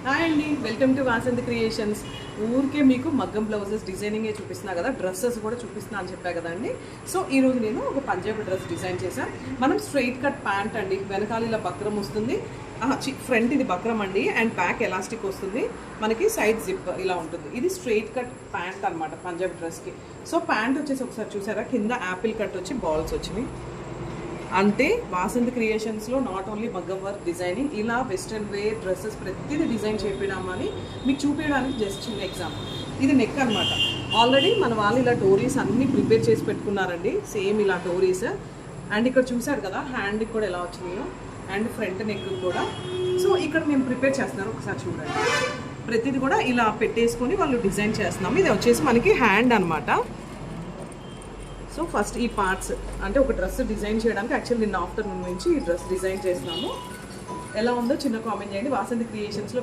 Hi అండి, welcome to Vasanthi creations. ఊరికే మీకు మగ్గం బ్లౌజెస్ డిజైనింగే చూపిస్తున్నా కదా, డ్రెస్సెస్ కూడా చూపిస్తున్నా అని చెప్పా కదండి. సో ఈరోజు నేను ఒక పంజాబీ డ్రెస్ డిజైన్ చేశాను. మనం స్ట్రైట్ కట్ ప్యాంట్ అండి, వెనకాల ఇలా బక్రం వస్తుంది, ఫ్రంట్ ఇది బక్రం అండి, అండ్ బ్యాక్ ఎలాస్టిక్ వస్తుంది, మనకి సైడ్ జిప్ ఇలా ఉంటుంది. ఇది స్ట్రైట్ కట్ ప్యాంట్ అనమాట పంజాబీ డ్రెస్కి. సో ప్యాంట్ వచ్చేసి ఒకసారి చూసారా, కింద యాపిల్ కట్ వచ్చి బాల్స్ వచ్చినాయి. అంటే వాసంతి క్రియేషన్స్లో నాట్ ఓన్లీ మగ్గం వర్క్ డిజైనింగ్, ఇలా వెస్ట్రన్ వేర్ డ్రెస్సెస్ ప్రతిదీ డిజైన్ చేయించామని మీకు చూపించడానికి జస్ట్ చిన్న ఎగ్జాంపుల్. ఇది నెక్ అనమాట. ఆల్రెడీ మన వాళ్ళు ఇలా డోరీస్ అన్నీ ప్రిపేర్ చేసి పెట్టుకున్నారండి, సేమ్ ఇలా డోరీస్. అండ్ ఇక్కడ చూసారు కదా హ్యాండ్కి కూడా ఎలా వచ్చినాయో, అండ్ ఫ్రంట్ నెక్ కూడా. సో ఇక్కడ మేము ప్రిపేర్ చేస్తున్నాను, ఒకసారి చూడండి. ప్రతిదీ కూడా ఇలా పెట్టేసుకొని వాళ్ళు డిజైన్ చేస్తున్నాము. ఇది వచ్చేసి మనకి హ్యాండ్ అనమాట. సో ఫస్ట్ ఈ పార్ట్స్ అంటే ఒక డ్రెస్ డిజైన్ చేయడానికి యాక్చువల్లీ నిన్న ఆఫ్టర్నూన్ నుంచి ఈ డ్రెస్ డిజైన్ చేస్తున్నాము. ఎలా ఉందో చిన్న కామెంట్ చేయండి. వాసంతి క్రియేషన్స్లో